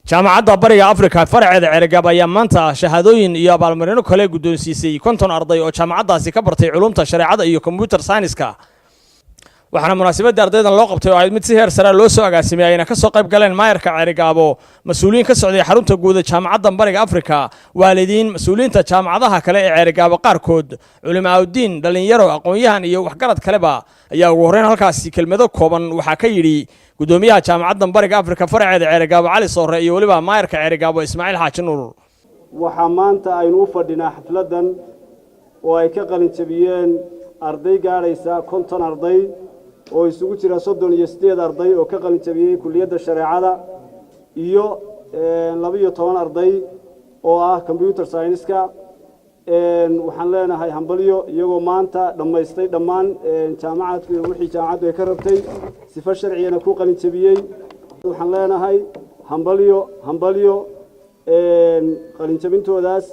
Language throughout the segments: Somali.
jaamacadda bariga Afrika faraceeda Ceerigaabo ayaa maanta shahaadooyin iyo abaalmarino kale guddoonsiisay 50 arday oo jaamacadaasi ka bartay culumta shareecada iyo computer science-ka waxaana munaasabadda ardaydan loo qabtay oo ay mid si heer sare loo soo agaasimay ayna ka soo qayb galeen maayarka Ceerigaabo mas'uuliyiin ka socday xarunta guud ee jaamacadda bariga Afrika waalidiin mas'uuliyiinta jaamacadaha kale ee Ceerigaabo qaarkood culimaadudiin dhalinyaro aqoon-yahan iyo waxgarad kaleba ayaa ugu horreyn halkaasi kelmado kooban waxa ka yiri gudoomiyaha jaamacadda bariga Afrika faraceeda Ceerigaabo Cali Soore iyo waliba maayarka Ceerigaabo Ismaaciil Xaaji Nuur waxa maanta aynu u fadhinaa xafladan oo ay ka qalin jabiyeen arday gaaraysa 50 arday oo isugu jira 38 arday oo ka qalin jabiyay kulliyadda shareecada iyo 12 arday oo ah computer science-ka waxaan leenahay hambalyo iyagoo maanta dhameystay dhammaan jaamacadku wixii jaamacaddu ay ka rabtay sifa sharciyana ku qalin jabiyay waxaan leenahay hambalyo qalin jabintoodaas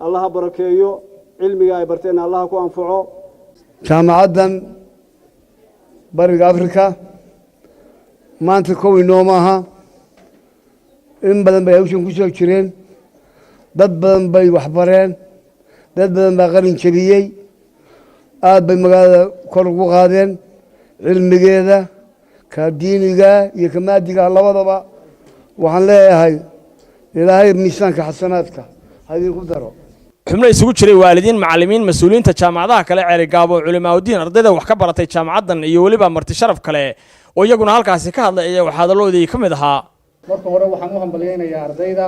Allah barakeeyo cilmiga ay barteen Allah ku anfaco jaamacaddan bariga Afrika maanta koow inoomaha in badan bay hawshan ku soo jireen dad badan bay wax bareen dad badan baa qalin jabiyay aad bay magaalada kor ugu qaadeen cilmigeeda ka diiniga iyo ka maadiga labadaba waxaan leeyahay ilaahay miisaanka xasanaadka hadii ku daro xubno isugu jiray waalidiin macallimiin mas'uuliyiinta jaamacadaha kale Ceerigaabo culimaadudiin ardayda wax ka baratay jaamacaddan iyo waliba marti sharaf kale oo iyaguna halkaasi ka hadlay waxa hadaloodii ka mid ahaa marka hore waxaan u hambalyeeynaa ardayda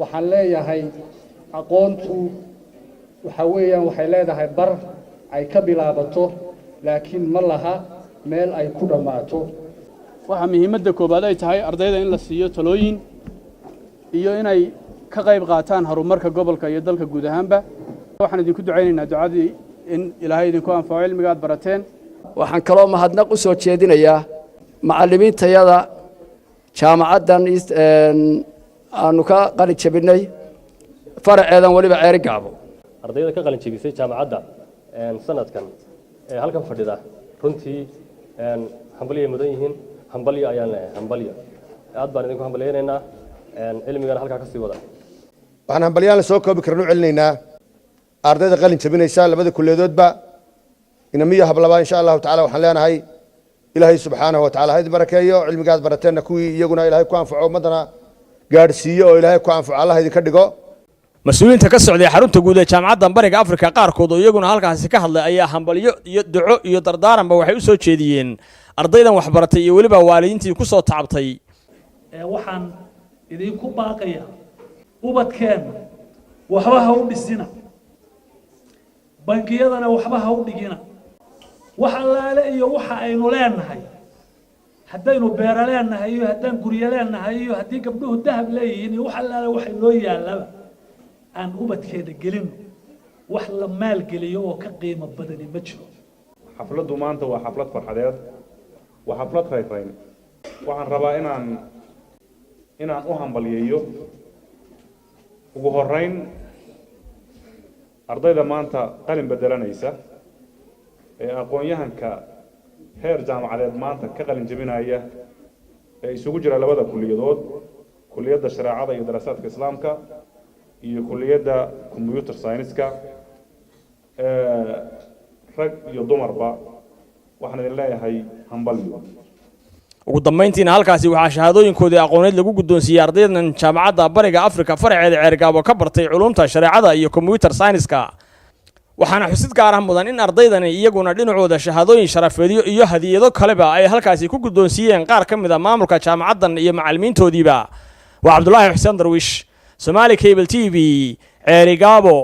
waxaan leeyahay aqoontu waxa weeyaan waxay leedahay bar ay ka bilaabato laakiin ma laha meel ay ku dhamaato waxa muhiimadda koobaad ay tahay ardayda in la siiyo talooyin iyo inay ka qayb qaataan horumarka gobolka iyo dalka guud ahaanba waxaan idinku duceynaynaa ducadii in Ilaahay idinku anfaco cilmiga aad barateen waxaan kaloo mahadnaq u soo jeedinayaa macallimiintayada jaamacaddan aanu ka qalin jabinay faraceedan waliba Ceerigaabo ardayda ka qalin jabisay jaamacadda sanadkan ee halkan fadhida runtii hambalyo mudan yihiin hambalyo ayaan leeyahay hambalyo aad baan idinku hambalyeeynaa cilmigan halka ka sii wada waxaan hambalyaan la soo koobi karno cilinaynaa ardayda qalin jabinaysa labada kulliyadoodba inamiya hablaba insha Allah ta'ala waxaan leenahay Ilaahay subhanahu wa ta'ala hayd barakeeyo cilmigaad barateena kuwii iyaguna Ilaahay ku anfaco madana gaarsiiyo oo Ilaahay ku anfaco Allah idin ka dhigo mas'uuliyiinta ka socday xarunta guud ee jaamacadda bariga Afrika qaarkood oo iyaguna halkaasi ka hadlay ayaa hambalyo iyo duco iyo dardaaranba waxay u soo jeediyeen ardaydan wax baratay iyo waliba waalidiintii ku soo tacabtay waxaan idinku baaqaya ubadkeena waxba ha u dhisina bankiyadana waxba ha u dhigina waxa laale iyo waxa aynu leenahay haddaynu beera leenahay iyo haddaan guryo leenahay iyo haddii gabdhuhu dahab leeyihiin iyo waxa laale waxa loo yaalaba aan ubadkeena gelino wax la maal geliyo oo ka qiimo badan ma jiro xafladdu maanta waa xaflad farxadeed waa xaflad reereyn waxaan rabaa inaan u hambalyeeyo ugu horeyn ardayda maanta qalin bedelanaysa ee aqoon-yahanka heer jaamacadeed maanta ka qalin jabinaya ee isugu jira labada kulliyadood kulliyadda shareecada iyo daraasaadka islaamka iyo kulliyadda computer science-ka rag iyo dumarba waxaan idin leeyahay hambalyo ugu dambeyntiina halkaasi waxa shahaadooyinkoodii aqooneed lagu guddoonsiiyay ardaydan jaamacadda bariga Afrika faraceeda Ceerigaabo ka bartay culumta shareecada iyo computer science-ka waxaana xusid gaar ah mudan in ardaydani iyaguna dhinacooda shahaadooyin sharafeedyo iyo hadiyado kaleba ay halkaasi ku guddoonsiiyeen qaar ka mid ah maamulka jaamacaddan iyo macallimiintoodiiba waa Cabdullaahi Xuseen Darwish Somali Cable TV Ceerigaabo